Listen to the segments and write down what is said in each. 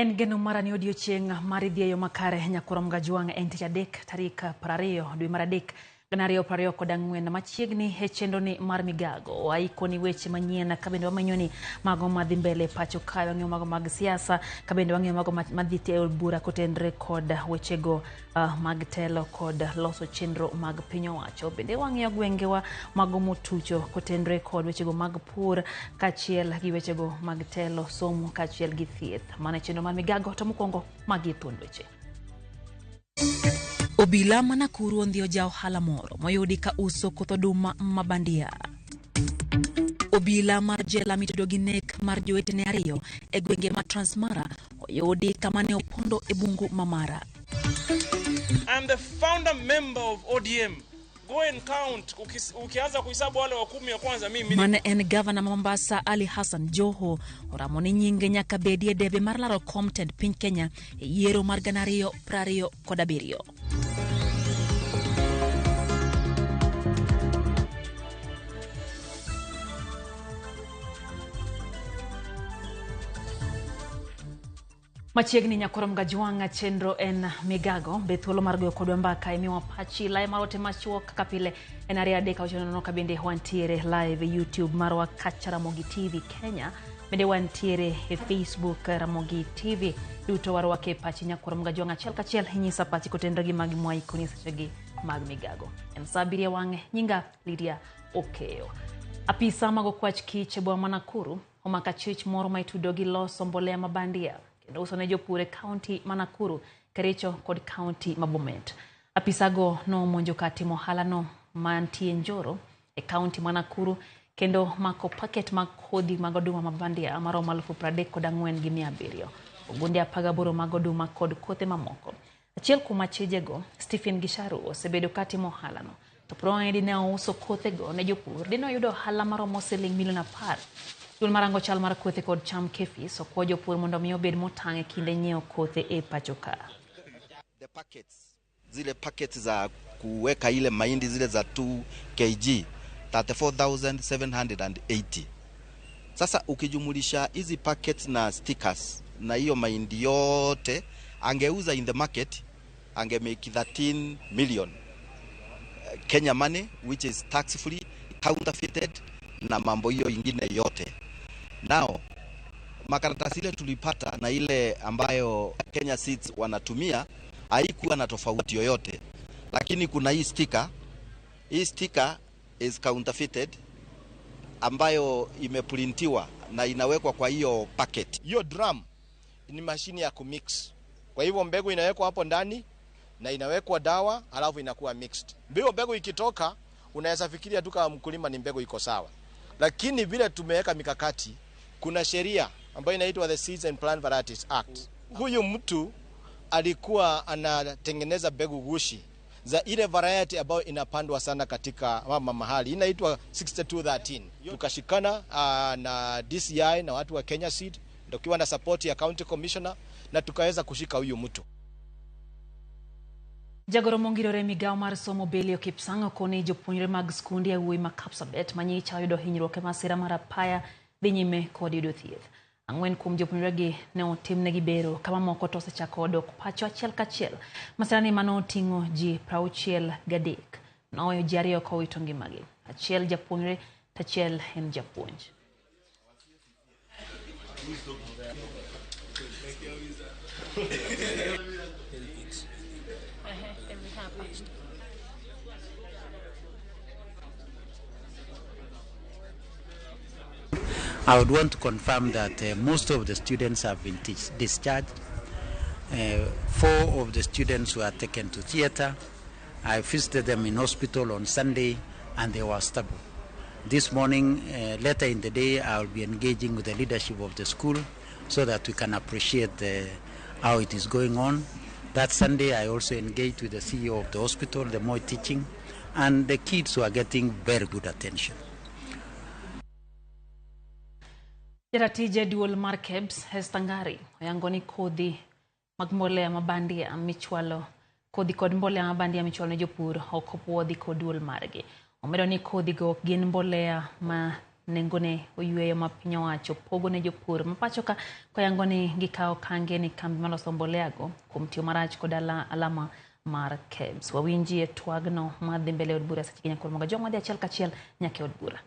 En geno marani odiochieng' maridhieyo makare nyakurom gajuang' en tich adek tarik 20 dwe mar adek 2024 machiegni e chenroni mar migago waikoni weche manyien kabende wamanyoni mago madhi mbele pacho kae wang'eyo mago mag siasa kabende wang'eyo mago madhi teo bura kotenre kod wechego mag telo kod loso chenro mag piny owacho bende wang'eyo gwengewa mago motucho kotenre kod wechego mag pur kachiel gi wechego mag telo somo kachiel gi thieth mana chenro mar migago to mokwongo magi thuond weche. Obila ma Nakuru ondhiyo ja ohala moro moyudi ka uso koth oduma mabandia. Obila mar jela mitudo gi nek mar jowetene 2 e gwenge ma Transmara oyudi kama ne opondo e bungu mamara. I'm the founder member of ODM. Go and count. Ukianza kuhesabu wale wa 10 ya kwanza mimi. Mane en governor Mombasa Ali Hassan Joho oramone nyinge nyaka bedie debe mar laro Comted piny Kenya e yiero mar 2027. Machiegni nyakurom gajuang' chenro en migago bethuolo mar goyo kodwa mbaka emiwa pachi lai marote machuok kaka pile en aria deka ochono kabinde wantiere live YouTube marwa kacha RamogiTV Kenya bende wantiere e Facebook RamogiTV duto warwa ke pachi nyakurom gajuang' achiel kachiel hinyisa pachi kotenre gi magi mwaikoni sechegi mag migago en sabiria wang'e nyinga Lydia Okeyo. Apisa mago kwach kich e boma Nakuru omaka chich moro maitudo gi loso mbolea mabandia uso ne jopur e kaunti ma Nakuru, Kericho kod kaunti ma Bomet. Apisago no monjo katimo halano mantie Njoro e kaunti ma Nakuru kendo mako paket mag kodhi mag oduma mabandia maromo 34,700. Ogunde 18 mag oduma kod kothe mamoko. Achiel kuom achijego, Stephen Gisharu osebedo katimo halano. To proedi ne uso kothego ne jopur dino yudo hala maromo siling milion 10. Duol marango chal mar kothe kod cham kefis okwo jopur mondo mi obed motang' e kinde nyiewo kothe e pachoka. The packets, zile packets za kuweka ile mahindi zile za 2 kg 34,780. Sasa ukijumulisha hizi packets na stickers na hiyo mahindi yote angeuza in the market ange make 13 million Kenya money which is tax free, counterfeited na mambo hiyo ingine yote. Now makaratasi ile tulipata na ile ambayo Kenya Seeds wanatumia haikuwa na tofauti yoyote, lakini kuna hii sticker. Hii sticker is counterfeited ambayo imeprintiwa na inawekwa kwa hiyo packet. Hiyo drum ni mashini ya kumix. Kwa hivyo mbegu inawekwa hapo ndani na inawekwa dawa alafu inakuwa mixed. Mbegu ikitoka unaweza fikiria tu kama mkulima ni mbegu iko sawa. Lakini vile tumeweka mikakati, kuna sheria ambayo inaitwa the Seeds and Plant Varieties Act. Huyu mtu alikuwa anatengeneza mbegu gushi za ile variety ambayo inapandwa sana katika mahali. Inaitwa 6213. Tukashikana na DCI na watu wa Kenya Seed, ndio kiwa na support ya County Commissioner na tukaweza kushika huyu mtu. Jagoro mongirore migao mar somo Belio Kipsang' koni jopuonjre mag skunde wuoyi ma Kapsabet manyicha yudo hinyruok e masira mar apaya dhi nyime kod yudo thieth. 4 kuom jopuonjregi ne otimnegi bero kama moko to osechako dok pacho achiel kachiel. Masirani mano oting'o ji 63 noweyo ji 2 kowito ngimagi. Achiel japuonjre tachiel en japuonj. I would want to confirm that most of the students have been discharged. 4 of the students were taken to theater. I visited them in hospital on Sunday and they were stable. This morning, later in the day, I will be engaging with the leadership of the school so that we can appreciate how it is going on. That Sunday, I also engaged with the CEO of the hospital, the Moi teaching, and the kids were getting very good attention. Jaratije duol mar KEBS Hestangari oyangoni kodhi mag mbolea mabandia michwalo kodhi kod mbolea mabandia michwalo ne jopur ok opuodhi kod duol margi. Omedo ni kodhi go gin mbolea ma nengone oyueyo ma piny owacho pogo ne jopur mapachoka koyangoni gikao kange ni kambi maloso mboleago kuom tiyo marach kod alama mar KEBS. Wawinji e twagno madhi mbele od bura seche nyakoro moga joma dhi achiel kachiel nyake od bura.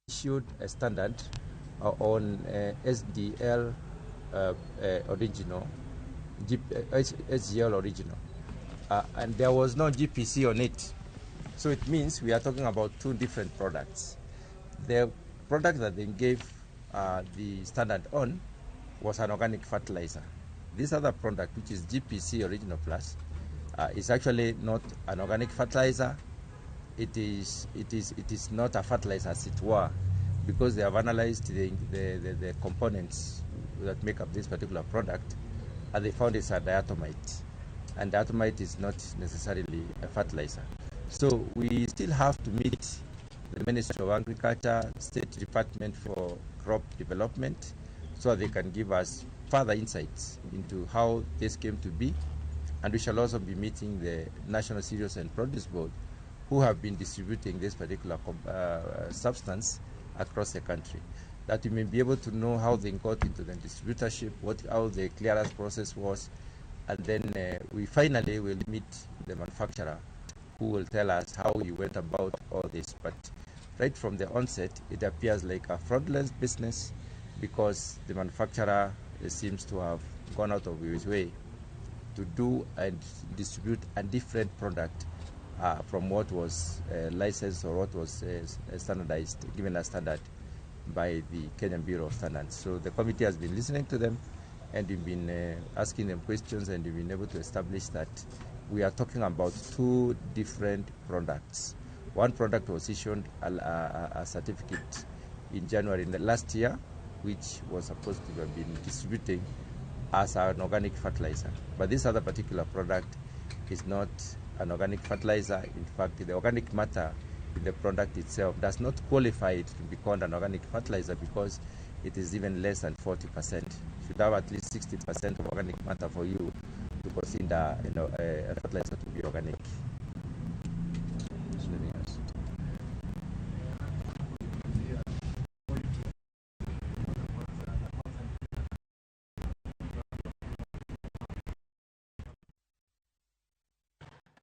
Issued a standard on SDL original, SGL original, and there was no GPC on it. So it means we are talking about two different products. The product that they gave the standard on was an organic fertilizer. This other product, which is GPC Original Plus, is actually not an organic fertilizer. It is not a fertilizer as it were, because they have analyzed the components that make up this particular product, and they found it's a diatomite, and diatomite is not necessarily a fertilizer. So we still have to meet the Ministry of Agriculture, State Department for Crop Development, so they can give us further insights into how this came to be. And we shall also be meeting the National Cereals and Produce Board, who have been distributing this particular substance across the country, that we may be able to know how they got into the distributorship, how the clearance process was, and then we finally will meet the manufacturer, who will tell us how he went about all this. But right from the onset, it appears like a fraudulent business, because the manufacturer seems to have gone out of his way to do and distribute a different product from what was licensed or what was standardized, given a standard by the Kenyan Bureau of Standards. So the committee has been listening to them, and we've been asking them questions, and we've been able to establish that we are talking about two different products. One product was issued a certificate in January in the last year, which was supposed to have been distributing as an organic fertilizer. But this other particular product is not an organic fertilizer. In fact, the organic matter in the product itself does not qualify it to be called an organic fertilizer, because it is even less than 40%. You should have at least 60% of organic matter for you to consider a fertilizer to be organic.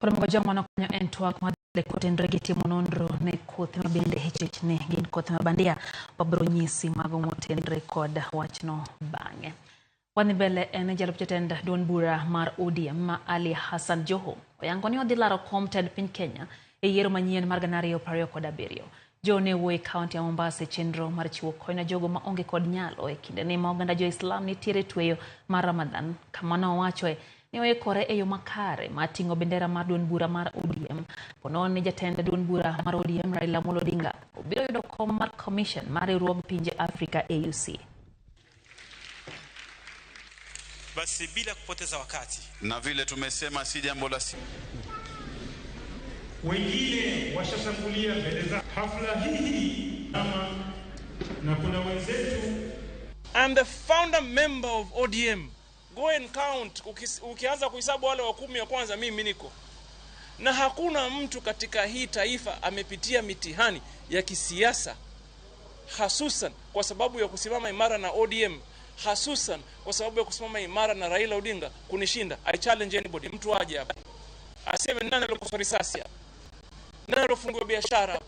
Ramogi mwana konyo entwak madhe koten regeti monondro ne kothe mabende hechech ne gin kothe mabandia wabro nyisi mago motenre kod wachno bange. Wadhi mbele en jalup jatend duond bura mar ODM Ali Hassan Joho oyangoni odhi laro kom tend piny Kenya e yiero manyien mar 2027. Joho ne wuoyo e kaunti ya Mombasa chenro mar chiwo kony ne jogo ma onge kod nyalo e kinde ne ma oganda Jo-Islam nitiere tweyo mar Ramadan, kama nowacho ni oikore e yo makare mating'o bendera mar duond bura mar ODM. Ponon ni jatend duond bura mar ODM Raila Amolo Odinga obiro yudo kom mar commission mar riwruog pinje Afrika AUC. Basi bila kupoteza wakati, na vile tumesema si jambo la wengine washashambulia mbele za hafla hii na kuna wenzetu. I'm the founder member of ODM. Go and count. Ukianza kuhesabu wale wa 10 wa kwanza, mimi niko. Na hakuna mtu katika hii taifa amepitia mitihani ya kisiasa, hasusan kwa sababu ya kusimama imara na ODM, hasusan kwa sababu ya kusimama imara na Raila Odinga kunishinda. I challenge anybody, mtu aje hapa aseme nani alikufa risasi hapa, nani alifungwa biashara hapa,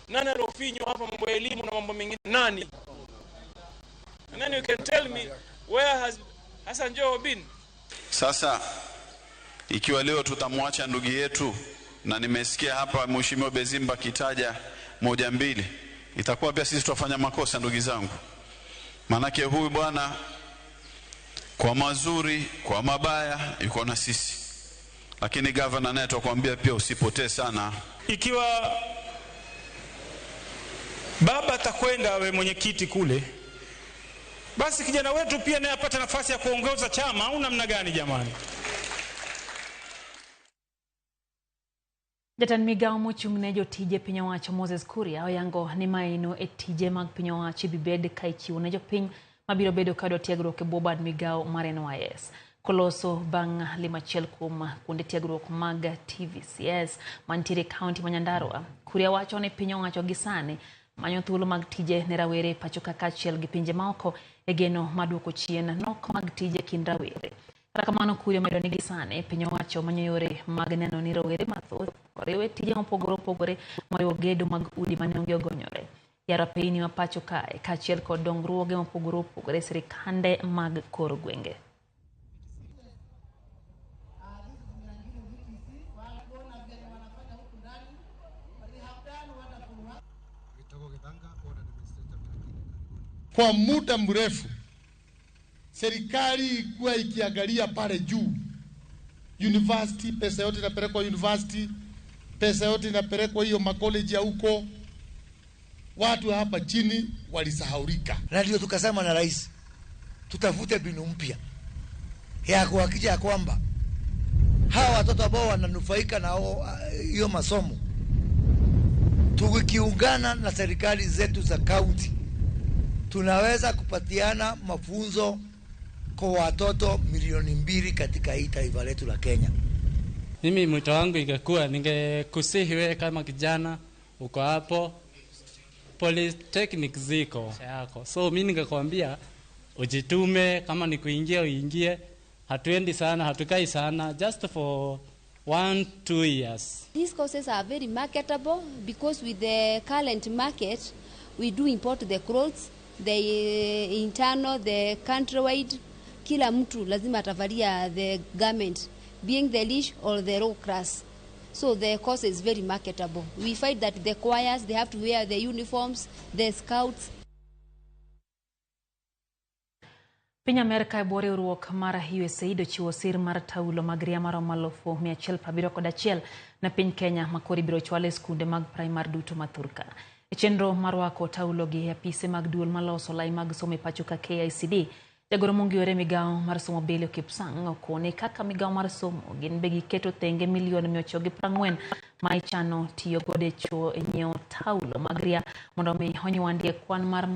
nani alifinywa hapa, mambo ya elimu na mambo mengine, nani? And then you can tell me where has Hassan Joho been? Sasa ikiwa leo tutamwacha ndugu yetu, na nimesikia hapa Mheshimiwa Bezimba kitaja moja mbili, itakuwa pia sisi tutafanya makosa ndugu zangu. Manake huyu bwana kwa mazuri, kwa mabaya yuko na sisi. Lakini governor naye atakwambia pia usipotee sana. Ikiwa baba atakwenda awe mwenyekiti kule, basi kijana wetu pia naye apate nafasi ya kuongoza chama au namna gani jamani? Jatend migao mochung'ne jotije piny owacho Moses Kuria oyango ni maino e tije mag piny owacho bibed ka ichiwo ne jopiny mabiro bedo kado tiegruok e bwo bad migao mar NYS. Koloso bang limachiel kuom kuonde tiegruok mag TVCS mantiere kaunti ma Nyandarua. Kuria wacho ni piny owacho gi sani manyo thuolo mag tije ne rawere pacho kaachiel gi pinje maoko e geno maduoko chien nok mag tije kind rawere. Kata kamano Kuria medo ni gi sani piny owacho manyo yore mag neno ni rawere mathoth oriwe tije mopogore opogore moriwo gedo mag udi mane onge ogonyore. Yara piny ma pacho kae kaachiel kod dongruoge mopogore opogore sirikande mag kor gwenge. Kwa muda mrefu serikali ilikuwa ikiangalia pale juu, university, pesa yote inapelekwa university, pesa yote inapelekwa hiyo makoleji ya huko. Watu hapa chini walisahaulika, na ndio tukasema na rais tutafute mbinu mpya ya kuhakikisha kwamba hawa watoto ambao wananufaika na hiyo masomo, tukiungana na serikali zetu za kaunti, tunaweza kupatiana mafunzo kwa watoto milioni 2 katika hii taifa letu la Kenya. Mimi mwito wangu ingekuwa ningekusihi wewe kama kijana uko hapo, polytechnic ziko yako. So mimi ningekwambia ujitume, kama ni kuingia uingie. Hatuendi sana, hatukai sana, just for 1-2 years. These courses are very marketable because with the current market we do import the clothes, the internal, the countrywide. Kila mtu lazima atavalia the garment, being the rich or the low class. So the course is very marketable. We find that the choirs, they have to wear the uniforms, the scouts. Piny Amerika ebore uruok mara USAID ochiwo sir mar taulo mag riamaro malofu 171 na piny Kenya makori biro chwale skunde mag primar duto mathurka. E chenro marwako taulo gi apise mag duol maloso lai mag somo pacho ka KICD, jagoro mongi yore migao mar somo Belio Kipsang okone kaka migao mar somo gin begi keto thenge milioni 940 ma ichano tiyo gode chuo e nyiewo taulo mag ria mondo mi onywandie kwan mar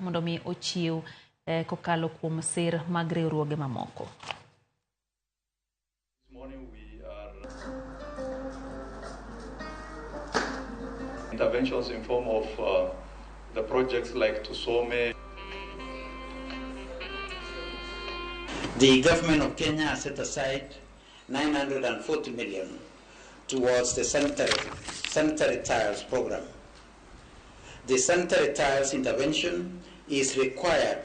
mondo mi ochiw kokalo kuom sir mag riwruoge mamoko. Interventions in form of the projects like Tusome. The government of Kenya has set aside 940 million towards the sanitary tiles program. The sanitary tiles intervention is required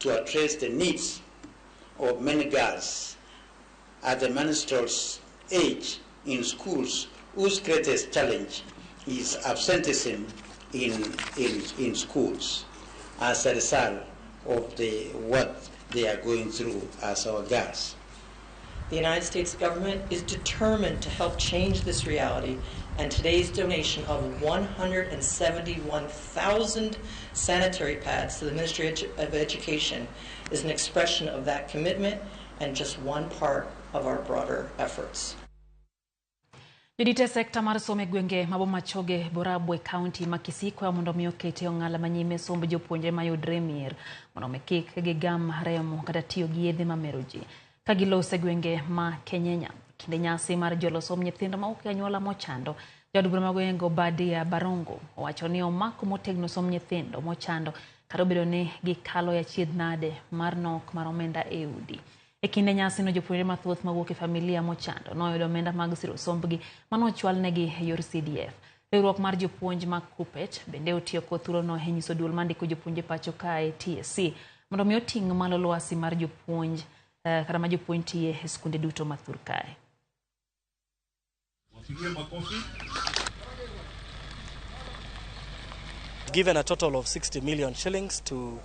to address the needs of many girls at the menstrual age in schools whose greatest challenge is absenteeism in schools as a result of what they are going through as our girls. The United States government is determined to help change this reality, and today's donation of 171,000 sanitary pads to the Ministry of Education is an expression of that commitment and just one part of our broader efforts. Jodite sekta mar somo gwenge maboma choge Borabwe County makisiko ya mondo miyo kete ong'ala manyime somb jopuonjre mayudre mier mondo mekik gigam remo kata tiyo gi yedhe mameroji kagilose gwenge ma Kenyenya kinde nyasi mar jolosom nyithindo ma ok anyuola mochando. Jadubra magwengo Badia Barongo owacho ni omako motegno som nyithindo mochando kata obedo ni gikalo ya chiedh nade mar nok mar omenda e udi. E kinde nyasi no jopuonjre mathoth mawuok e familia mochando noyudo omenda mag siro sombgi manochwal negi e yor CDF. Riwruok mar jopuonj mag Kupet bende otiyo kod thuolono e nyiso duol mandiko jopuonje pacho kae TSC mondo mi oting' malo lwasi mar jopuonj kata ma jopuonj tiye e skunde duto mathur kae. Given a total of 60 million shillings to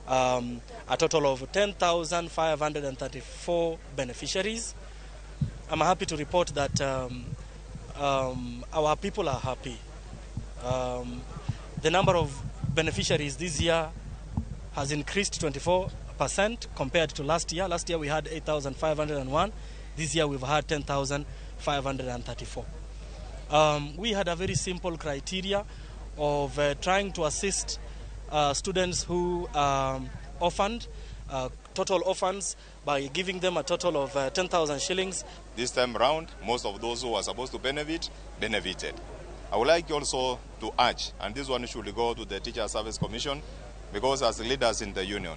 a total of 10,534 beneficiaries. I'm happy to report that our people are happy. The number of beneficiaries this year has increased 24% compared to last year. Last year we had 8,501. This year we've had 10,534. We had a very simple criteria of trying to assist students who are orphaned total orphans by giving them a total of 10,000 shillings. This time round, most of those who were supposed to benefited. I would like also to urge, and this one should go to the Teacher Service Commission, because as leaders in the union,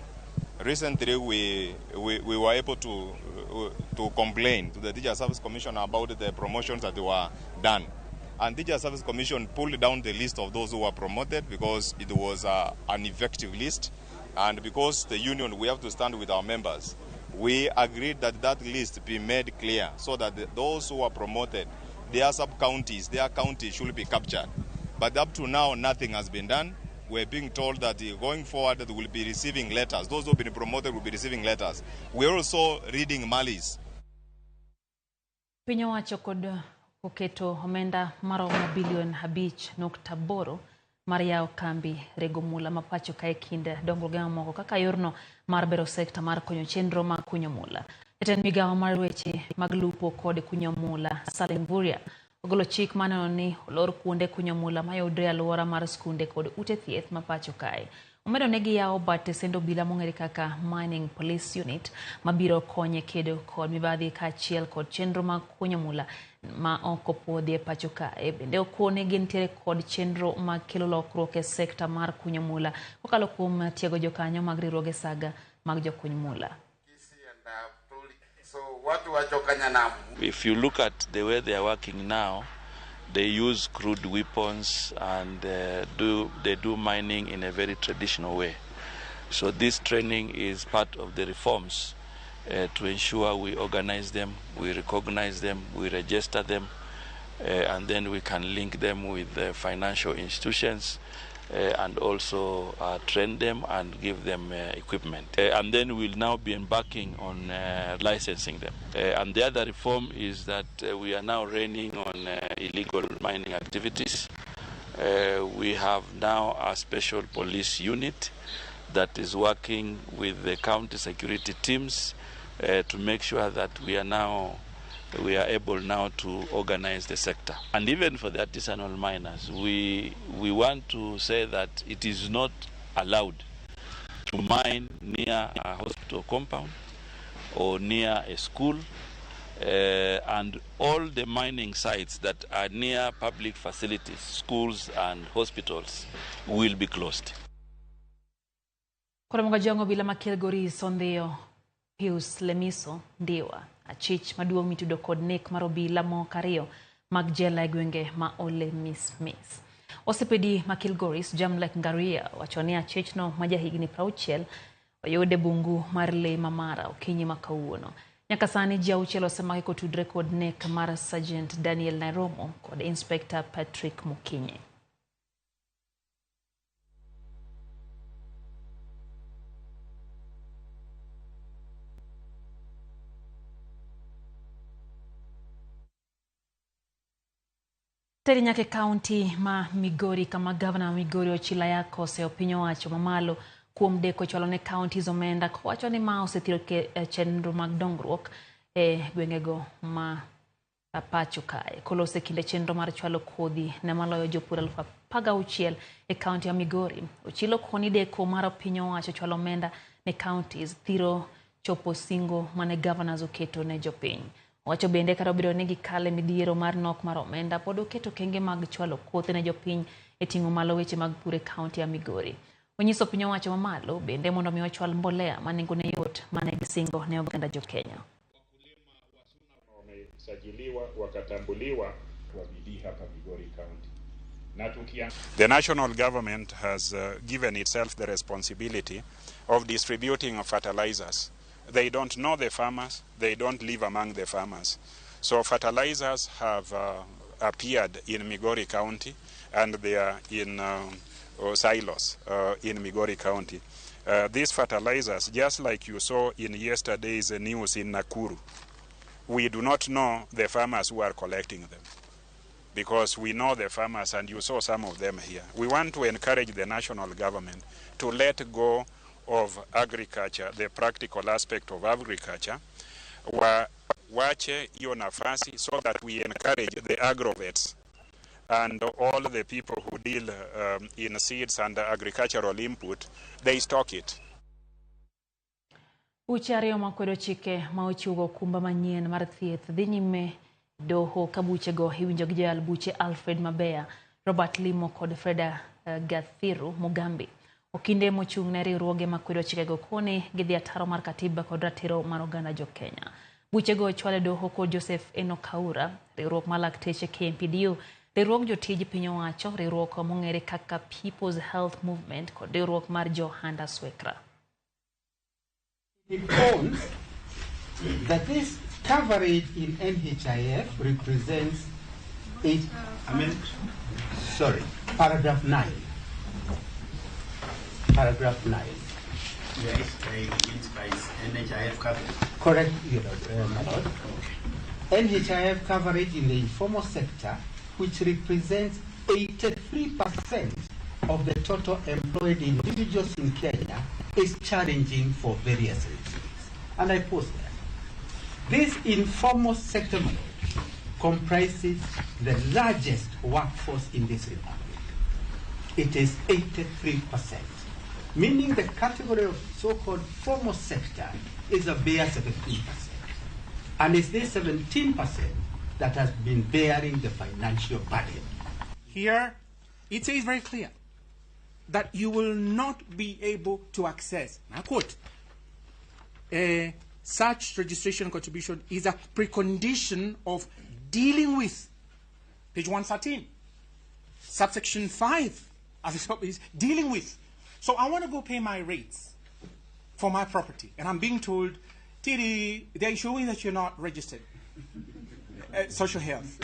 recently we were able to complain to the Teacher Service Commission about the promotions that were done. And Teacher Service Commission pulled down the list of those who were promoted because it was an effective list. And because the union, we have to stand with our members, we agreed that that list be made clear so that those who are promoted, their sub-counties, their counties should be captured. But up to now, nothing has been done. We're being told that going forward, they will be receiving letters. Those who have been promoted will be receiving letters. We're also reading malice. Pinyo wacho kod oketo omenda maromo bilion 5.8 mar yawo kambi rego mula mapacho kae kinde dongruok moko kaka yorno mar bero sekta mar konyo chenro mag kunyo mula. Jatend migawo mar weche mag lupo kod kunyo mula Salim Vuria ogolo chik maneno ni olor kuonde kunyo mula mayudre alwora mar skunde kod ute thieth mapacho kae. Omedo negi yawo bate sendo bila mong'ere kaka Mining Police Unit mabiro konye kedo kod mibadhi kaachiel kod chenro mag kunyo mula ma oko podhi e pacho kae. Bende okone gintiere kod chenro mag kelo lokruok e sekta mar kunyo mula kokalo kuom tiego jokanyo mag riwruoge saga mag jokuny mula. If you look at the way they are working now, they use crude weapons and they do mining in a very traditional way. So this training is part of the reforms to ensure we organize them, we recognize them, we register them, and then we can link them with financial institutions and also train them and give them equipment. And then we'll now be embarking on licensing them. And the other reform is that we are now reining on illegal mining activities. We have now a special police unit that is working with the county security teams to make sure that we are able now to organize the sector. And even for the artisanal miners, we want to say that it is not allowed to mine near a hospital compound or near a school, and all the mining sites that are near public facilities, schools and hospitals will be closed. Kora jongo bila makel gori sondeo Pius Lemiso ndiwa achich maduong' mitudo kod nek marobila moko ariyo mag jela e gwenge ma Ole Miss. Osepedi ma Kilgoris Jamlek Ngaria wacho ni achichno ma jahigni 60 oyude bungu mar le mamara okinyi ma kawuono. Nyaka sani ji auchiel osemaki kotudre kod nek mar Sergeant Daniel Nairomo kod Inspector Patrick Mukinyi. Teri nyake county ma Migori kama governor wa Migori Ochila yako se opinyo wacho mamalo kuom deko chwalo ne counties omenda kowacho ni ma osethiro chenro mag dongruok gwengego ma pacho kae. Kolose kinde chenro mar chwalo kodhi ne maloyo jopur 16,000 e county ya Migori. Ochilo koni deko mar opinyo wacho chwalo omenda ne counties thiro chopo singo mane governors oketo ne jopiny. Wacho bende karo biro negi kale midhiero mar nok mar omenda pod oketo kenge mag chwalo kothe ne jopiny e ting'o malo weche mag pure county ya Migori. Onyiso piny wacho mamalo bende mondo mi ochwal mbolea manengone yot mane gisingo ne oganda jokenya. Wamesajiliwa wakatambuliwa kwa bidii hapa Migori County. The national government has given itself the responsibility of distributing fertilizers. They don't know the farmers, they don't live among the farmers. So fertilizers have appeared in Migori County, and they are in silos in Migori County. These fertilizers, just like you saw in yesterday's news in Nakuru, we do not know the farmers who are collecting them, because we know the farmers and you saw some of them here. We want to encourage the national government to let go of agriculture, the practical aspect of agriculture, wache hiyo nafasi so that we encourage the agrovets and all the people who deal in seeds and agricultural input, they stock it. Weche ariyo makwedo chike ma ochiwo okumba manyien mar thieth dhi nyime doho ka buchego iwinjo gi jal buche Alfred Mabeya, Robert Limo kod Freda Gathiru Mugambi. Okinde mochung' ne riwruoge makwedo chikego koni gidhi ataro mar katiba kod ratiro mar oganda jo Kenya. Buchego ochwal e doho kod Joseph Enokaura, riwruok mar lakteche KMPDU, riwruok jotij piny owacho, riwruok mong'ere kaka People's Health Movement kod riwruok mar Johanda Swekra. It owns that this coverage in NHIF represents paragraph 9. Paragraph 9. Yes, NHIF coverage. Correct, my lord. NHIF coverage in the informal sector, which represents 83% of the total employed individuals in Kenya, is challenging for various reasons. And I pause there. This informal sector comprises the largest workforce in this republic. It is 83%, meaning the category of so-called formal sector is a bare 17%. And it's this 17% that has been bearing the financial burden. Here, it says very clear that you will not be able to access, I quote, such registration contribution is a precondition of dealing with, page 113, subsection 5 at the top is dealing with. So I want to go pay my rates for my property, and I'm being told, Tiri, they're showing that you're not registered. Social health.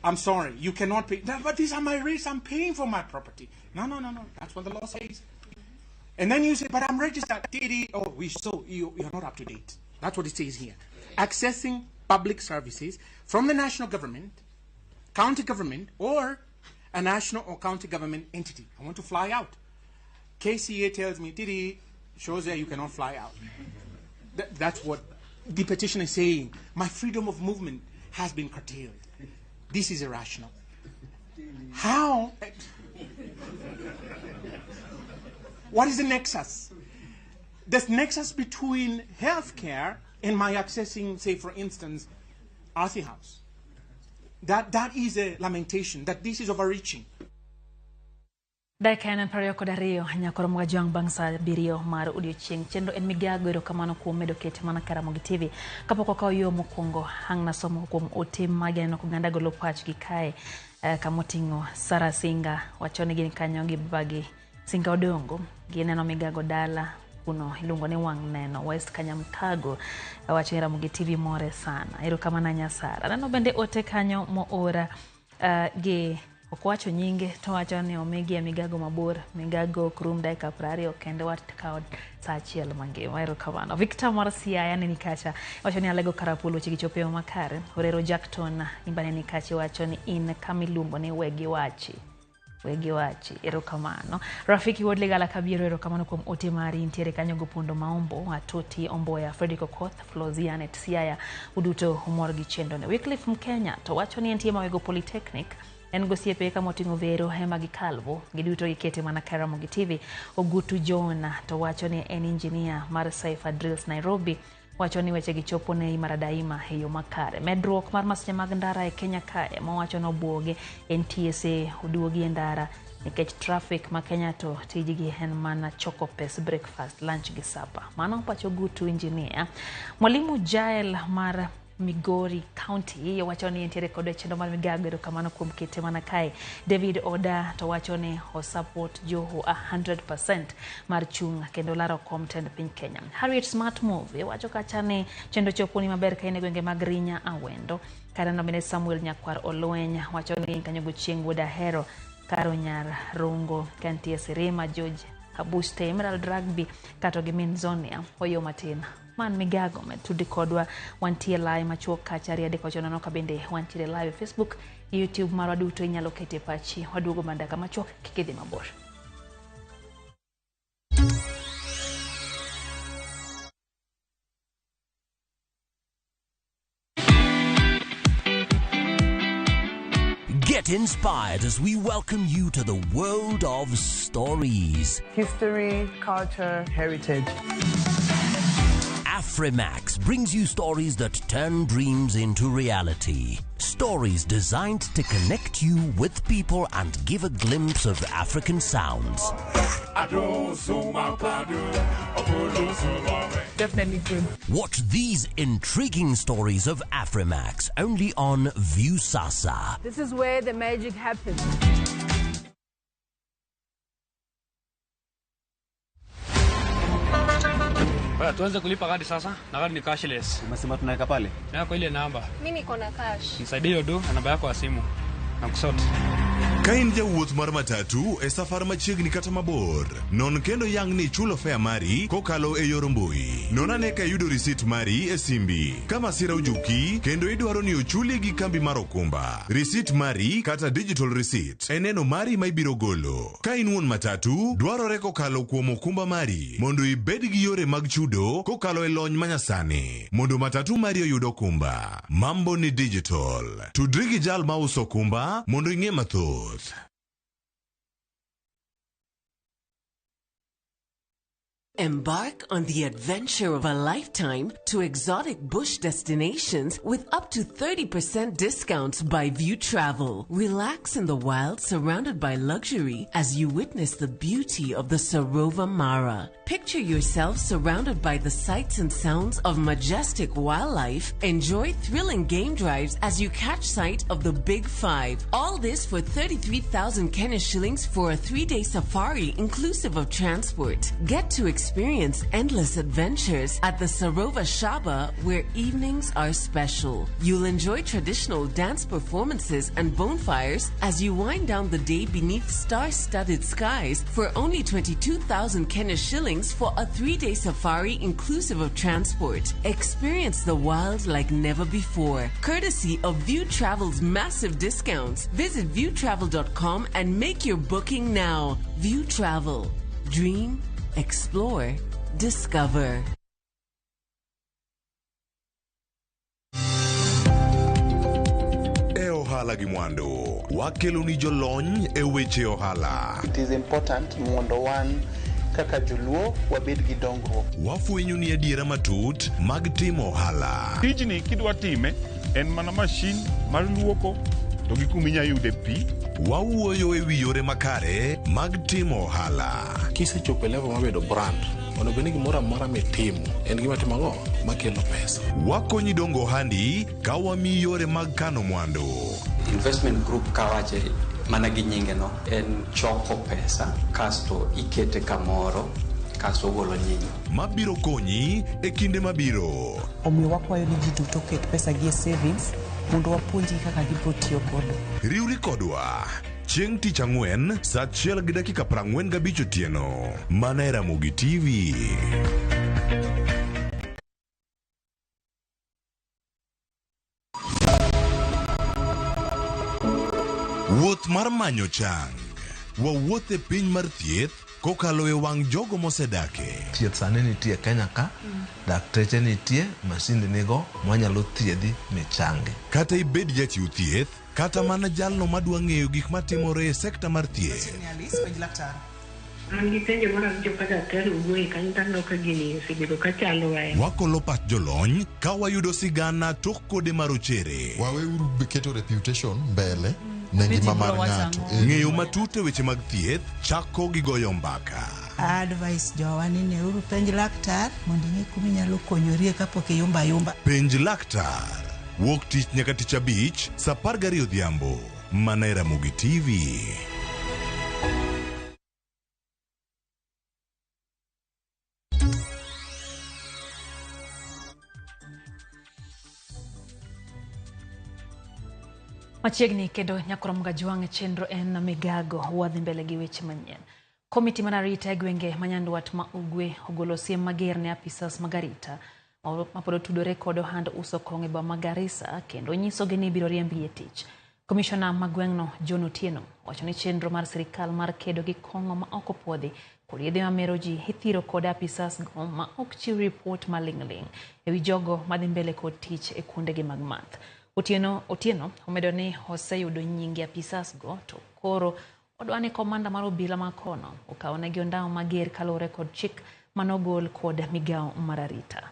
I'm sorry, you cannot pay. But these are my rates, I'm paying for my property. No, that's what the law says. And then you say, but I'm registered. Oh, you're not up to date. That's what it says here. Accessing public services from the national government, county government, or a national or county government entity. I want to fly out. KCA tells me, shows that you cannot fly out. That's what the petition is saying. My freedom of movement has been curtailed. This is irrational. How? What is the nexus? There's nexus between healthcare and my accessing, say, for instance, Arthur House. That is a lamentation, that this is overreaching. Dakika en kod ariyo nyakoro mga jwang bang sa biriyo mar odiochieng' chenro en migago erokamano kuom medo kete mana ka Ramogi TV kapok okawo yo mokwongo hang na somo kuom ote mageneno koganda golo pachgi kae kamoting'o Sara Singa wacho ni gin kanyo gi bagi Singa Odongo gineno migago dala kuno iluongo ni wang' neno West Kanyamkago wacho ni Ramogi TV more sana erokamano Nyasara neno bende ote kanyo moora gi okwacho nyinge to wacho ni omegi migago mabor migago krum dakika 20 kende watkaod saa achiel mangima erokamano Victor Marcia yani nikacha wacho ni alego karapulo chigichopeo makare orero Jackton imbane nikache wacho ni in kamilumbo ni wegi wachi erokamano Rafiki Wodlegala kabiro erokamano kuom ote mari intiere kanyo gopondo maombo atoti omboya Fredrick Okoth Flozianet Siaya uduto umor gi chendone Wycliffe Mkenya to wacho ni entie mawego Polytechnic en gosiepe kamoting'o vero hema gi kalvo giduto gikete mana ka Ramogi TV Ogutu Jona to wacho ni en engineer mar Cypher Drills Nairobi wacho ni weche gichopo ne imara daima heyo makare medruok mar masnya mag ndara e Kenya kae mowacho no buoge NTSA uduogi e ndara nikech traffic ma Kenya to tijigi en mana choko pes breakfast lunch gi supper mano pacho Ogutu engineer Mwalimu Jael mar Migori County wacho ni entiere kod chendo mar migago erokamano kuom kete mana kae David Oda to wacho ni o support Joho 100% mar chung kendo laro content piny Kenya Harriet Smart Move wacho kacha ni chendo chopo ni maber kaine gwenge mag Rinya Awendo kada no bende Samuel Nyakwar Olweny wacho ni kanyo gochieng' Wuoda Hero Karo Nyar Rungo Kantie Sirima George Abuste Emerald Rugby kato gi Minzonia oyo matin man migago metudi kodwa wantie live machuok kacha riade kochono ka bende wantie live Facebook YouTube marwa duto inyalo kete pachi waduogo mandaka machuok kikidhi mabor Get inspired as we welcome you to the world of stories. History, culture, heritage. Afrimax brings you stories that turn dreams into reality. Stories designed to connect you with people and give a glimpse of African sounds. Definitely good. Watch these intriguing stories of Afrimax only on View Sasa. This is where the magic happens. Tuanze kulipa kadi sasa, na kadi ni cashless. Umesema tunaweka pale? Yako ile namba. Mimi niko na cash. Nisaidie do na namba yako ya simu. Nakusote. Kain jawuoth mar matatu e safar machiegni kata mabor. Non kendo yang ni chulo fare mari kokalo e yor mbui. Non ane ka yudo risit mari e simbi. Kama sira ujuki kendo idwaro ni ochuli gi kambi mar okumba. Risit mari kata digital receipt eneno mari ma ibiro golo. Kain wuon matatu dwarore kokalo kuom okumba mari mondo ibed gi yore mag chudo kokalo e lony manyasani. Mondo matatu mari oyud okumba. Mambo ni digital. Tudri gi jal ma uso okumba mondo ing'e mathoth. Embark on the adventure of a lifetime to exotic bush destinations with up to 30% discounts by View Travel. Relax in the wild surrounded by luxury as you witness the beauty of the Sarova Mara. Picture yourself surrounded by the sights and sounds of majestic wildlife. Enjoy thrilling game drives as you catch sight of the Big Five. All this for 33,000 Kenya shillings for a 3-day safari inclusive of transport. Get to experience endless adventures at the Sarova Shaba, where evenings are special. You'll enjoy traditional dance performances and bonfires as you wind down the day beneath star-studded skies for only 22,000 Kenya shillings for a 3-day safari inclusive of transport. Experience the wild like never before, courtesy of View Travel's massive discounts. Visit viewtravel.com and make your booking now. View Travel. Dream, explore, discover. Ohala gi mwando. Wakelo ni jolony e weche ohala. It is important mondo wan kaka joluo wabed gi dongruok. Wafwenyo ni adiera matut mag timo ohala. Tijni kidwa time en mana mashin mar luoko to gi kuminya yude pi. Wawuoyo e wi yore makare mag timo ohala. Kisechopo level mabedo brand, onego bed ni gimoro amora mitimo en gima timo ang'o makelo pesa. Wakonyi dongo handi ka wamiyi yore mag kano mwandu. Investment group kawache mana gi nyinge no en choko pesa kasto ikete kamoro kasto golo nyinyo. Mabiro konyi e kinde mabiro. Omiyo wakwayo ni ji duto ket pesa gi e savings mondo wapuonji kaka gibiro tiyo godo. Riwri kodwa chieng' tich ang'wen saa 1:45 otieno. Mana e Ramogi TV. Wuoth mar manyo chang. Wawuoth e piny mar thieth kokalo e wang' jogo mosedake. Thieth sani nitie Kenya ka, dakteche nitie, masinde nigo mwanyalo thiedhi michangi. Kata ibed jachiw thieth, kata mana jalno madwa ng'eyo gik matimore e sekta mar thieth. Wakolo pach jolony ka wayudo sigana tok kode marochere. Waweuru keto reputation mbele ne ngima mar ng'ato. Ng'eyo matut e weche mag thieth chako gi goyo mbaka. Advice jowani ne uru penj laktar mondo ing'e kuma inyalo konyorie kapok iyumba yumba. Penj laktar. Wuok tich nyaka tich abich saa 12 odhiambo. Mana e Ramogi TV. Machiegni kendo nyakoro mgaji wang'e chenro en migago wadhi mbele gi weche manyien. Komiti manarita e gwenge manyandwat ma ugwe ogolo siem mager ne apisas magarita mapodo tudore kod ohand uso kong'e ba Garissa kendo nyisogi ni biro riembi e tich. Komishona magweng'no John Otieno wacho ni chenro mar sirikal mar kedo gi kong'o ma ok opwodhi kod yedhe mamero ji ithiro kod apisas go ma ok chiw ripot maling'ling ewi jogo madhi mbele kod tich e kuondegi mag math. Otieno omedo ni oseyudo nyingi apisas go to koro odwani komanda mar obila makono okawnegi ondao mager kalore kod chik manogol kod migao mararita.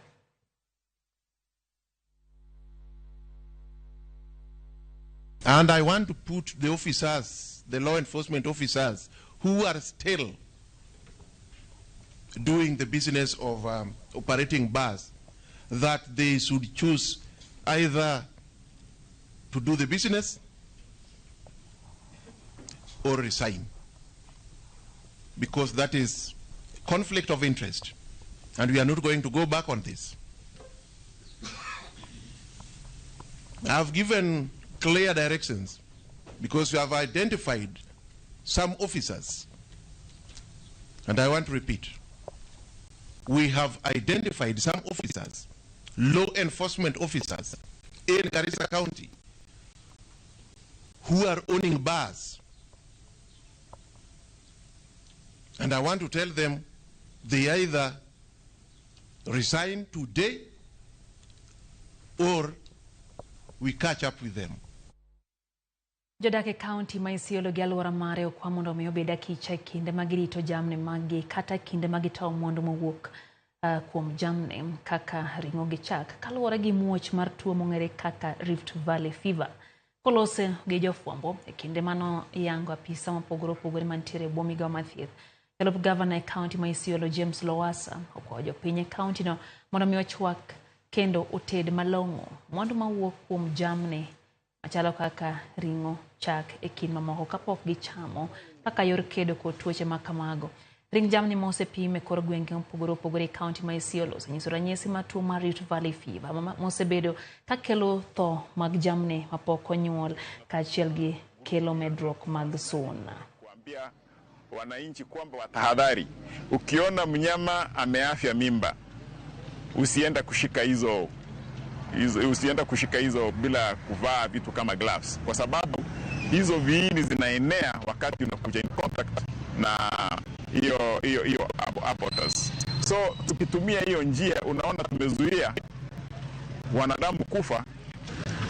And I want to put the officers, the law enforcement officers, who are still doing the business of operating bars, that they should choose either to do the business or resign, because that is conflict of interest, and we are not going to go back on this. I have given clear directions because we have identified some officers, and I want to repeat, we have identified some officers, law enforcement officers in Garissa County, who are owning bars. And I want to tell them they either resign today or we catch up with them. Jodake County ma Isiolo gi aluora mare okwa mondo omi obed akicha kinde magirito jamni magi kata kinde magitowo mwandu mowuok kuom jamni kaka ring'o gi chak kaluwore gi muoch mar tuo mong'ere kaka Rift Valley Fever. Kolose gi jofwambo e kinde mano yango apisa mopogore opogore mantiere e bwo migawo mar thieth. Jalup Gavana e County ma Isiolo James Lowassa okwayo jopiny e county no mondo omi ochwak kendo oted malong'o mwandu mawuok kuom jamni machalo kaka ring'o, chak e kind mamoko kapok gichamo kaka yor kedo kod tuoche ma kamago. Ring jamni ma osepim e kor gwenge mopogore opogore e County ma Isiolo osenyiso ranyisi mar tuo mar Rift Valley Fever mosebedo ka kelo tho mag jamni mapok onyuol kaachiel gi kelo medruok mag suna. Kuambia wananchi kwamba watahadhari, ukiona mnyama ameafya mimba usienda kushika hizo bila kuvaa vitu kama gloves, kwa sababu hizo viini zinaenea wakati unakuja in contact na hiyo abortus. So tukitumia hiyo njia, unaona tumezuia wanadamu kufa.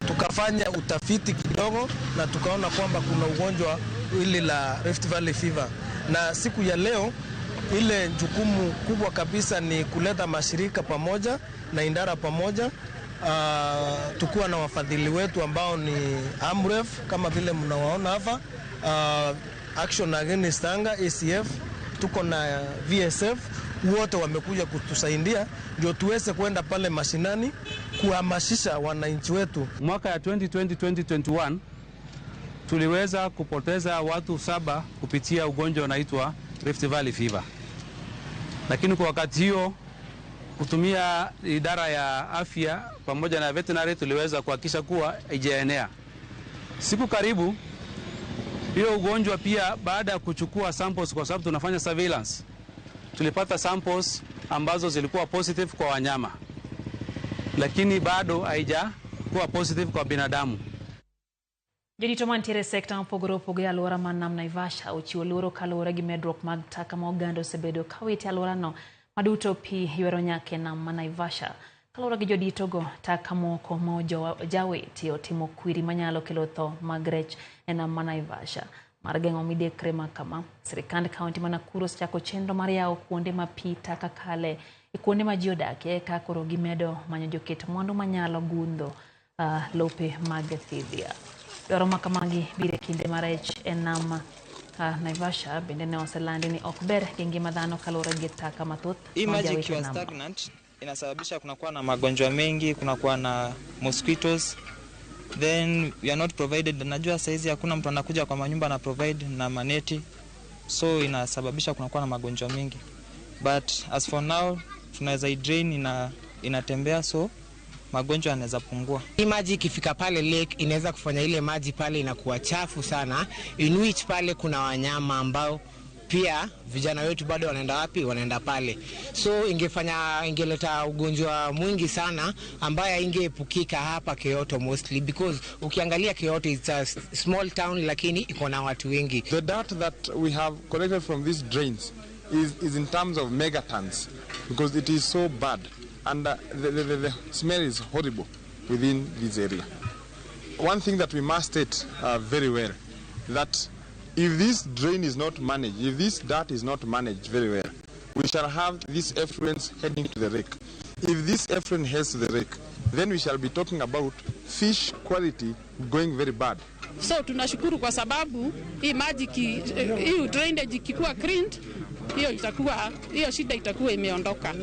Tukafanya utafiti kidogo na tukaona kwamba kuna ugonjwa ile la Rift Valley Fever, na siku ya leo ile jukumu kubwa kabisa ni kuleta mashirika pamoja na indara pamoja. Tukuwa na wafadhili wetu ambao ni AMREF kama vile mnawaona hapa, Action Against Hunger, ACF, tuko na VSF, wote wamekuja kutusaidia ndio tuweze kwenda pale mashinani kuhamasisha wananchi wetu. Mwaka ya 2020-2021 tuliweza kupoteza watu 7 kupitia ugonjwa unaitwa Rift Valley Fever. Lakini kwa wakati hiyo kutumia idara ya afya pamoja na veterinary tuliweza kuhakikisha kuwa haijaenea. Siku karibu hiyo ugonjwa pia baada ya kuchukua samples, kwa sababu tunafanya surveillance, tulipata samples ambazo zilikuwa positive kwa wanyama, lakini bado haijakuwa positive kwa binadamu. Jodito mantiere sekta mopogore opogore aluora man nam Naivasha ochiwo luoro kaluwore gi medruok mag taka ma oganda osebedo kawiti aluorano maduto pi ywero nyake nam ma Naivasha. Kaluwore gi joditogo, taka moko ma ojawiti otimo kwiri manyalo kelo tho mag rech e nam ma Naivasha. Mar geng'o midekre ma kama, sirikand kaunti ma Nakuru osechako chenro mar yawo kuonde ma pi taka kale e kuonde ma ji odakie ka koro gimedo manyo joket mwandu manyalo gundho lope mag thidhia. Dwaro ma kamagi bire kinde marech e nam Naivasha bende ne oselandi ni ok ber gi ngima dhano kaluwore gi taka mathoth. Hii maji ikiwa stagnant inasababisha kunakuwa na magonjwa mengi, kunakuwa na mosquitoes, then we are not provided. Najua saizi hakuna mtu anakuja kwa manyumba na provide na maneti, so inasababisha kunakuwa na magonjwa mengi, but as for now tunaweza drain inatembea, so magonjwa yanaweza pungua. Hii maji ikifika pale lake inaweza kufanya ile maji pale inakuwa chafu sana, in which pale kuna wanyama ambao pia vijana wetu bado wanaenda wapi? Wanaenda pale. So ingeleta ugonjwa mwingi sana ambaye ingeepukika hapa Kyoto mostly, because ukiangalia Kyoto it's a small town lakini iko na watu wengi. The dirt that we have collected from these drains is in terms of megatons, because it is so bad and the smell is horrible within this area. One thing that we must state very well, that if this drain is not managed, if this dirt is not managed very well, we shall have this effluent heading to the lake. If this effluent heads to the lake, then we shall be talking about fish quality going very bad. So tunashukuru kwa sababu hii maji hii drainage ikikuwa cleaned, hiyo shida itakuwa imeondoka.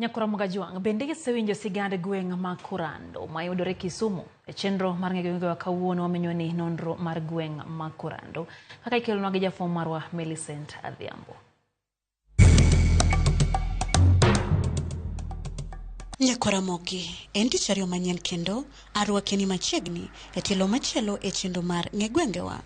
Nyakora Mugajuang bende gisewinjo sigand gweng' ma Kurando mayudore Kisumu e chenro mar ng'eyo wa kawuono wamenyoni nonro mar gweng' ma Kurando kaka ikelonwa gi jafwambo marwa Millicent Adhiambo. Nyakora Mogi en tich ariyo manyien kendo arwakeni machiegni e tielo machielo e chenro mar ng'egwengewa.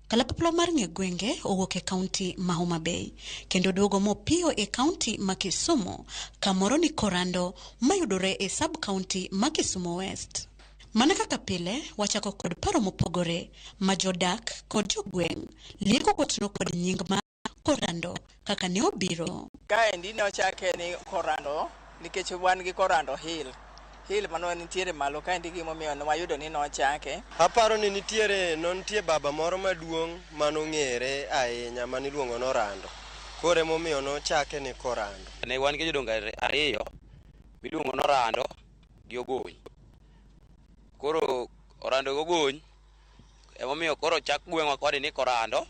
Kalapaplo mar ng'egwenge owuok e kaunti ma Homa Bay kendo duogo mopiyo e kaunti ma Kisumu kamoro ni Kurando mayudore e sub kaunti ma Kisumu West. Mana kaka pile wachako kod paro mopogore ma jodak kod jogweng' lieko kotuno kod nying ma Kurando kaka ne obiro. Kaendi ne ochake ni Kurando nikech wan gi Kurando Hill mano nitiere malo kaendi gimomiyo wayudo ni nochake. Aparo ni nitie baba moro maduong' manong'ere ahinya maniluongo no Rando. Koro emomiyo nochake ni Kurando. Ne wan gi jodongo ariyo miluongo no Rando gi Ogony. Koro Rando gi Ogony emomiyo koro chak gweng'wa kode ni Kurando.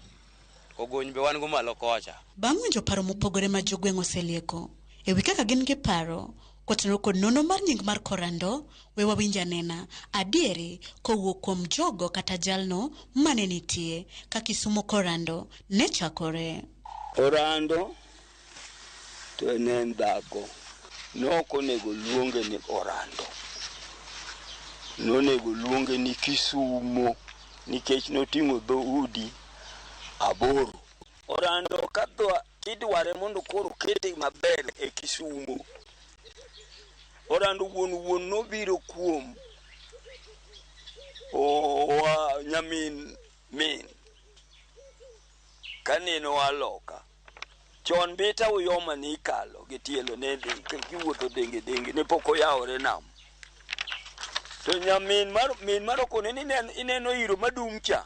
Ogony be wan go malo kocha. Bang' winjo paro mopogore ma jogweng' oselieko ewi kaka gin gi paro kotenore kod nono mar nying mar Kurando, we wawinj anena adieri kowuok kuom jogo kata jalno mane nitie ka Kisumu Kurando ne chakore. Kurando to en dhako noko nego luonge ni Kurando, nonego luonge ni Kisumu nikech noting'o dhoudi aboro. Kurando kadwa idware mondo koro kete maber e Kisumu. Kurando wuon nobiro kuom nyamin kaneno aloka chon beta uyoma ni kalo gitielo ne kiwuotho denge ne pok oyawore nam. To nyamin mar kone ni ineno iro madumcha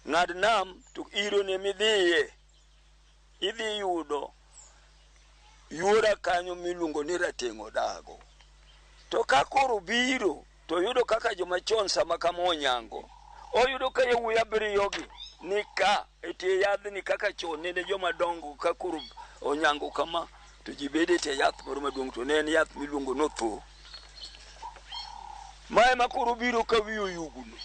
ng'ad nam to iro ne midhiye idhi yudo yuora kanyo miluongo ni Rateng'o Dago. To ka koro biro to yudo kaka joma chon sama kama onyango oyudo ka yawuoyi abiriyogi ni ka etie yadhni kaka chon ne joma dongo ka koro onyango kama to ji bede etie yath moro maduong' to ne en yath miluongo notho. Mae ma koro biro ka wiyo yuguno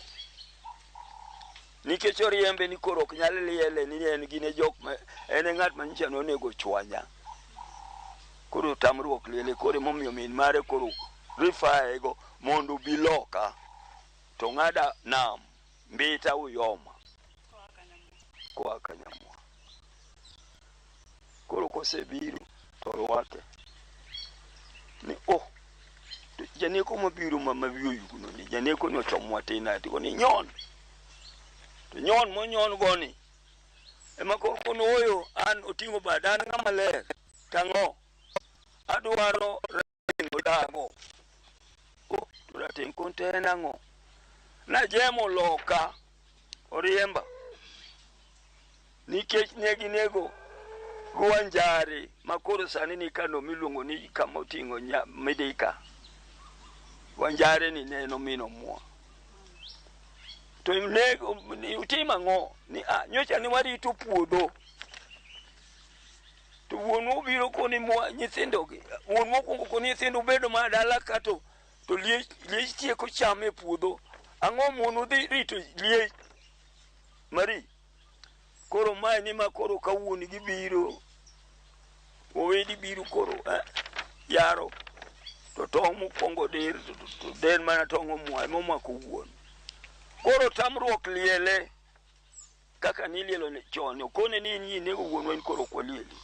nikech oriembe ni koro ok nyal liele ni en gine jok ma en ng'at manyicha nonego chwanya. Koro tamruok liele koro momiyo min mare koro rifaego mondo biloka to ng'ada nam mbita uyoma kwa Kanyamwa. Koro kosebiro to rwake ni janeko mabiro mabiyo yuguno ni janeko ni ochomwa tina tiko ni nyon to nyon monyon goni ema koro kono oyo an oting'o badan ng'ama ler tang'o adwaro Rateng'o Dago. To Rateng' konten ang'o najemo loka oriemba nikech neginego Gwanjare makoro sani ni kano miluongo ni kama oting'o Midika. Gwanjare ni neno mino mua to utima ng'o ni nyocha ni warito puodho to wuonwa biro koni nyithindogi wuonwa kuongo koni nyithindo bedo ma dala kato to liech tieko chame puodho ang'o muono dhi rito liech mari. Koro mae ni ma koro kawuoni gibiro owedi biro koro yaro to tong' mokwongo dir to den mana tong' omwa momako wuon. Koro tamruok liele kaka nilielo chon okone ni nego wuonwa ni koro kwalieli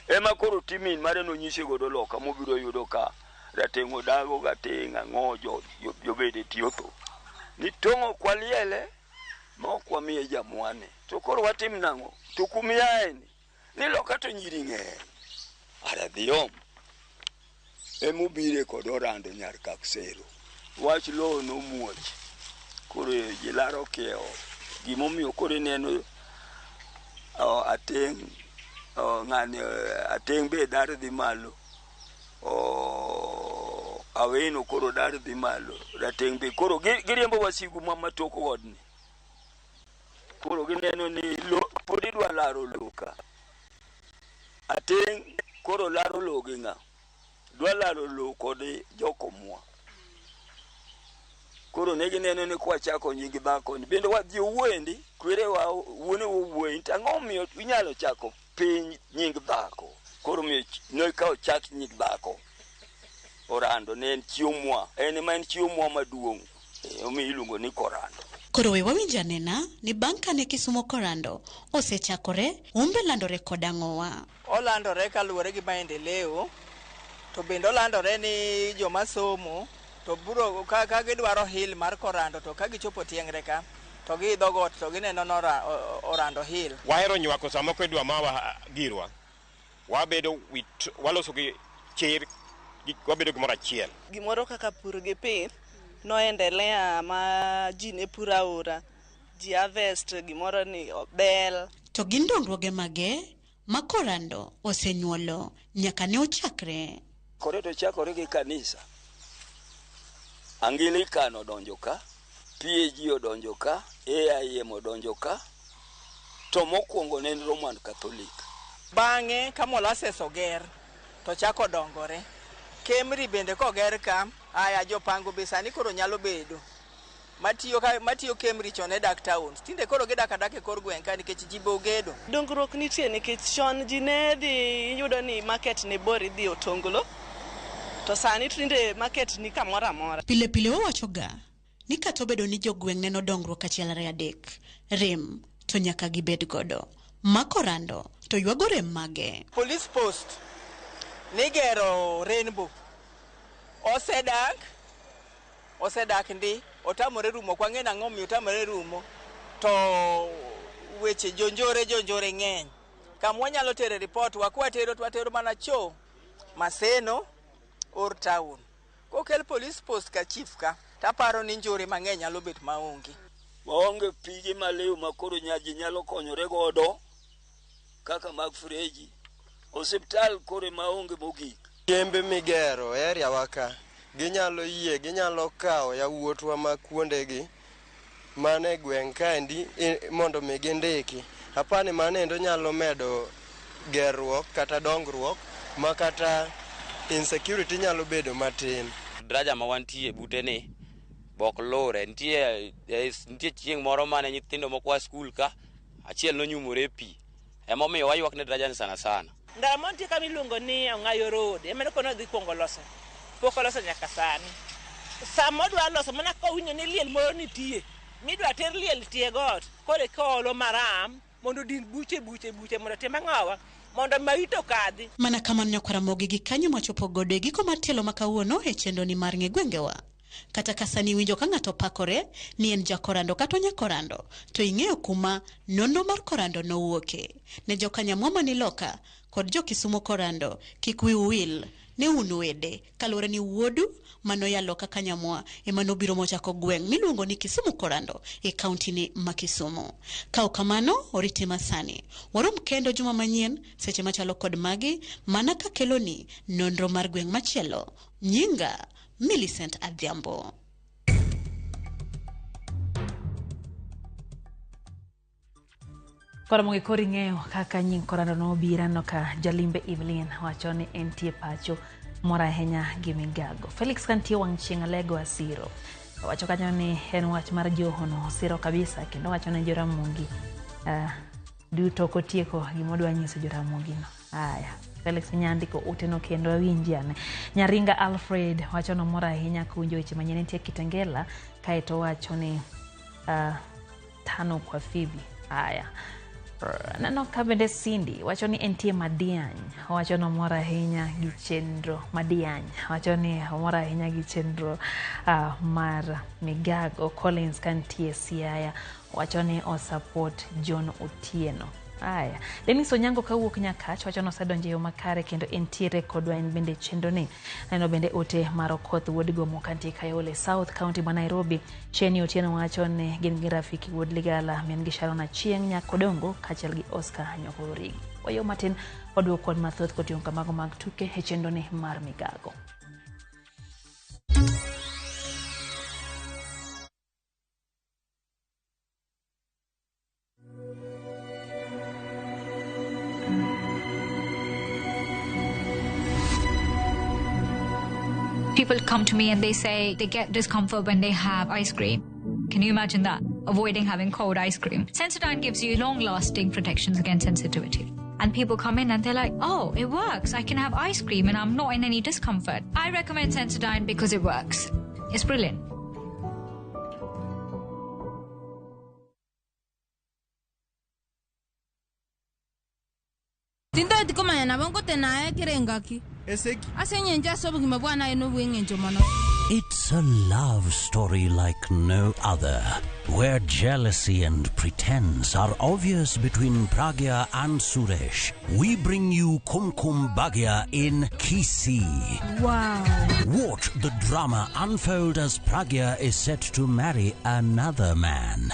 ema koro timin mare nonyise godo loka mobiro yudo ka Rateng'o Dago Gateng' ang'o jobede tiotho ni tong'o kwaliele ma ok wamiye jamwane. To koro watim nang'o to kumiyaeni ni loka to nyiri ng'eny aradhiom emobire kod Orando nyar Kaksero wach lowo nomuoch koro ji laro kiewo gimomiyo koro neno Ateng' ng'ani Ateng' be dar dhi malo aweno koro dar dhi malo rateng' be koro giriembo wasigu matok godni koro gineno ni pod idwa laro lo ka ateng' koro laro lo gi ng'a dwa laro lo kod jokomwa koro ne gineno ni kwachako nying dhako ni bende wadhi wuondi kwerewa wuone wuoyi tang'o miyo inyalo chako piny nying dhako koro miyo noikawo chak nying dhako Korando ne en chiomwa en chiomwa maduong' omiyo iluongo ni korando. Koro we wawinja nena ni bang' kane Kisumo korando osechakore umbe landore kod ang'owa. Olandore kaluwore gi maendeleo to bende olandore ni joma somo to buro ka gidwaro hill mar korando to ka gichopo tiengre ka to giidho got to gineno orando hill. Wahero nywako sama kwedwa mawa girwa wabedo waloso gi chir wabedo gimoro achiel. Gimoro kaka pur gi pith noendelea ma ji ne pura ora ji harvest gimoro ni bel. To gin dongruoge mage ma korando osenyuolo nyaka ne ochakre. Koro to chakore gi kanisa Anglican odonjo ka, PAG odonjo ka, AIM odonjo ka, to mokwongo ne en Roman Catholic. Bang'e ka molasses oger to chako dongore. Kemri bende koger ka, aya jopango be sani koro nyalo bedo. Matiyo Kemri chon e dak towns. Tinde koro gidak adake kor gweng' ka nikech ji bogedo. Dongruok nitie nikech chon ji ne dhi yudo ni market ni bor idhi Otonglo. To sani tinde market ni kamora mora. Pile pile wawachoga ni katobedo ni jogweng' neno dongruok achiel ariyo adek. Rem to nyaka gibed godo. Makorando to yuago rem mage. Police post nigero Rainbow. Osedak ndi otamore rumo kwa ng'ena ng'omi otamore rumo to weche jonjore ng'eny. Kamwa nyalo tere report twatero mana cho Maseno or town. Kokel police post ka chief ka taparo ni njore mang'eny nyalo bet maonge. Maonge pige maliw makoro nyaji nyalo konyore godo kaka mag freji. Hospital kore maonge mogik. Kembe migero area waka ginyalo kawo yawuotwa ma kuondegi mane gweng' kaendi mondo mi gindiki. Apani manendo nyalo medo gerruok kata dongruok makata insecurity nyalo bedo matin. Draja ma wantie bute ni bok lore nitie chieng' moro mane nyithindo mokwa skul ka achiel nonyumore pi emomiyo waywak ne draja ni sana. Ndara montie kama iluongo ni Ong'ayo Road emeno kono dhi kuongo loso. Pok oloso nyaka sani. Samo dwa loso mana ka winyo ni liel moro nitie. Midwa ter liel tie got. Kore kolo maram mondo din buche mondo tema ng'awa mondo maito kadhi. Mana kama nyokwara mogi gi kanyo machopo gode giko matelo makawuono e chendo ni mar ng'e gwengewa. Kata kasani winjo ka ng'ato pakore ni en jakorando kata nyakorando to ing'eyo kuma nono mar korando nowuoke. Ne jokanyamwa ni loka kod jokisumo korando kik wiu wil ne un wede kalore ni wuodu manoyalo kaka nyamwa emano biro mochako gweng' miluongo ni Kisumo korando e kaunti ni ma Kisumo. Kao kamano oriti masani warom kendo juma manyien seche machalo kod magi mana ka kelo ni nonro mar gweng' machielo. Nyinga Millicent Adhiambo. Kora monge kori ng'eyo kaka nying korando no bira no ka Jalimbe Evelyn wacho ni entie pacho mora henya gi migago. Felix kantie wang' chieng' alego asiro. Wacho kanyo ni en wach mar johono siro kabisa kendo wacho ni Ramogi duto kotieko gimodwa nyiso Ramogi no. Aya. Felix nyandiko uteno kendo winjiane. Nyaringa Alfred wacho no mora henya kunjo weche manyien entie Kitengela kaeto wacho ni tano kwa Phoebe. Aya. Nano kabende Cindy wacho ni entie Madiany wacho no mora hinya gi chenro Madiany wacho ni mora hinya gi chenro mar migago. Collins kantie Siaya wacho ni o support John Otieno. Aya, Dennis Onyango kawuok Nyakach wacho no sedonje yo makare kendo entiere kodwa en bende chendo ni. Neno bende ote Marokoth wuod Gomo kantie Kayole South County ma Nairobi. Cheni Otieno wacho ni gin gi rafiki wuod Ligala men gi Sharona Chieng' Nyakodongo kachiel gi Oscar Nyokorigi. Wayo matin odwo kod mathoth kotiyo kamago mag tuke e chendo ni mar migago. People come to me and they say they get discomfort when they have ice cream. Can you imagine that? Avoiding having cold ice cream. Sensodyne gives you long-lasting protections against sensitivity. And people come in and they're like, oh, it works. I can have ice cream and I'm not in any discomfort. I recommend Sensodyne because it works. It's brilliant. Tinto itikomanya na bongo tena kirengaki. Eseki. Asenye nja sobu kimebwana eno wengenjo mono. It's a love story like no other, where jealousy and pretense are obvious between Pragya and Suresh. We bring you Kumkum Bhagya in Kisi. Wow. Watch the drama unfold as Pragya is set to marry another man.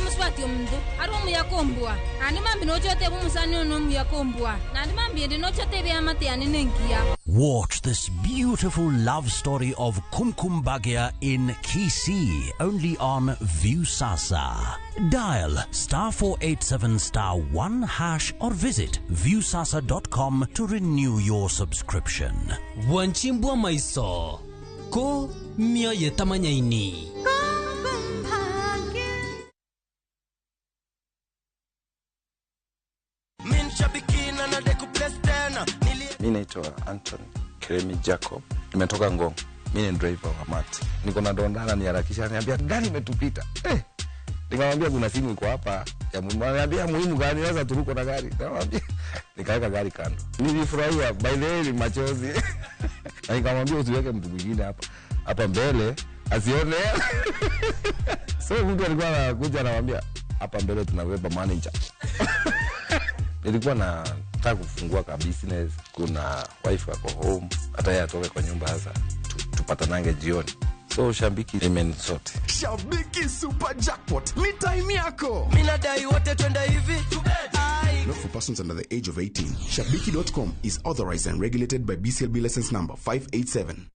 Muswati omuntu aromu yakombwa ani mambi nochote bumusani onomu yakombwa nandi mambi ende nochote byamate ani nenkia. Watch this beautiful love story of Kumkum Bhagya in Kisi, only on Viusasa. Dial *487*1# or visit viusasa.com to renew your subscription. Wanchimbwa maiso ko mia yetamanyaini. Mimi naitwa Anthony Keremi Jacob. Nimetoka Ngong. Mimi ni driver wa Mati. Niko na dondana niharakisha, ananiambia gari imetupita. Nikamwambia kuna simu iko hapa. Ananiambia muhimu gani sasa turuko na gari. Nikamwambia nikaweka gari kando. Nilifurahia by the way machozi. Na nikamwambia usiweke mtu mwingine hapa mbele asione. So mtu alikuwa anakuja anamwambia hapa mbele tunaweka manager. Nilikuwa nataka kufungua ka business, kuna wife wako home, hata yeye atoke kwa nyumba sasa tupatanange jioni. So Shabiki imenisoti. Shabiki Super Jackpot, ni time yako. Mina dai wote twenda hivi. Not for persons under the age of 18. Shabiki.com is authorized and regulated by BCLB license number 587.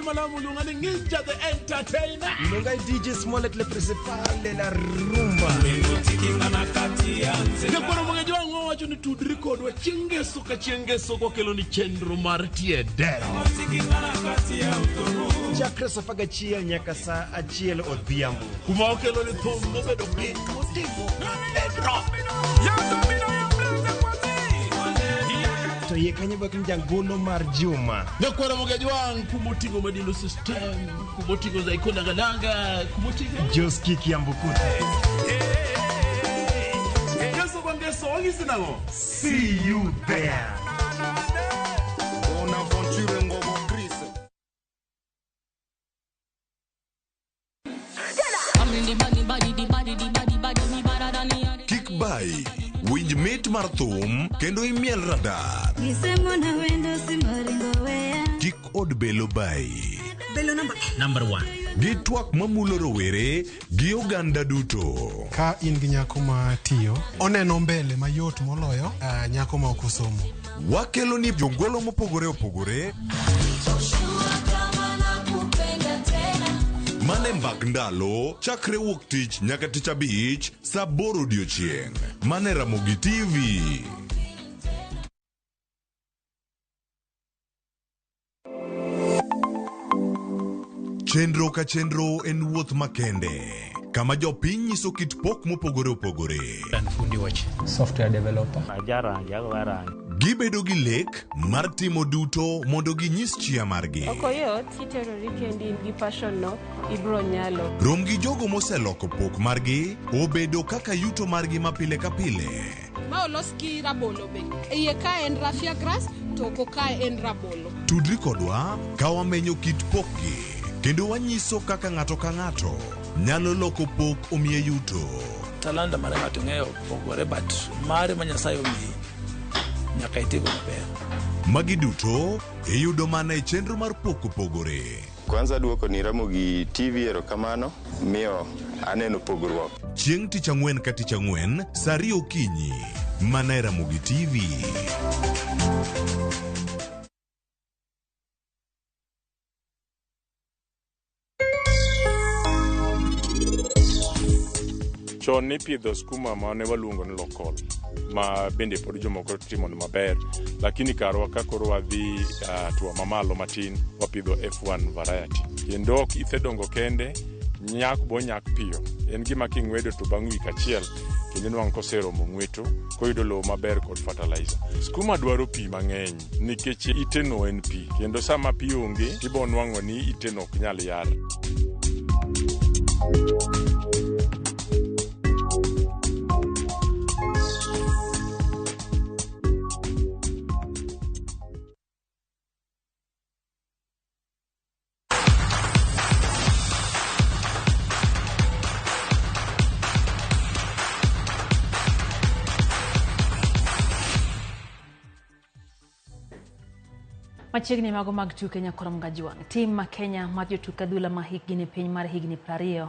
Malamu lungani Ninja the Entertainer. Lungai DJ Smollett le principal de la rumba. Nekwana mwengeji wangu wacho ni to record wa chengeso kwa kelo ni chendro martie dera. Chakra faga chia nyakasa achiel odhiambo. Kuma okelo ni thumbo bedo pin motivo edro. To yekanye bakin jangolo mar Juma. Nekwana mwengeji wangu kumotigo madilo system, kumotigo za ikona galanga, kumotigo Joski Kiambukute. Yeso kwangeso wangisi nango. See you there. On aventure ngomo Chris. Kick by winj mit mar thum kendo imiel radar. Kik od belo bay. Belo number 1. Gi twak mamulo rowere gi oganda duto. Ka in gi nyako ma tiyo, oneno mbele mayot moloyo nyako ma okusomo. Wakelo ni jongolo mopogore opogore. Mane mbak ndalo, chakre wuok tich nyaka tich abich, saa 8 odiechieng'. Mane Ramogi TV. Chenro ka chenro en wuoth makende, kama jopiny nyiso kit pok mopogore opogore. Fundi Weche, software developer. Gibedo gi lek mar timo duto mondo ginyis chia margi. Okoyot kiterori kendi gi passion no ibro nyalo. Rom gi jogo moseloko pok margi obedo kaka yuto margi mapile ka pile. Ma oloski rabolo be. Iye ka en raffia grass to ko ka en rabolo. Tudri kodwa ka wamenyo kit pokgi kendo wanyiso kaka ng'ato ka ng'ato nyalo loko pok omiye yuto. Talanta mare ng'ato ng'eyo pogore but mare ma Nyasaye omiyi nyaka itigo maber. Magi duto iyudo mana e chenro mar pok opogore. Kwanza duoko ni Ramogi TV erokamano miyo aneno pogruok. Chieng' tich ang'wen ka tich ang'wen saa 2 okinyi mana e Ramogi TV. Chon ni pidho skuma ma ne waluongo ni local, ma bende pod jomoko timo maber, lakini karwa ka koro wadhi tuwa mamalo matin, wapidho F1 variety. Kendo ok isedongo kende, nyak bo nyak piyo. En gima king'wedo to bang' wik achiel, kendo nwang' koseromo ng'weto, koyudo lowo maber kod fertilizer. Skuma dwaro pi mang'eny, nikech iteno en pi. Kendo sama pi onge, ibo nwang'o ni iteno ok nyal yar. Machiegni mago mag tuke nyakorom gajuang. Tim ma Kenya mar jotuke adhula ma hikgi ni piny mar higni 20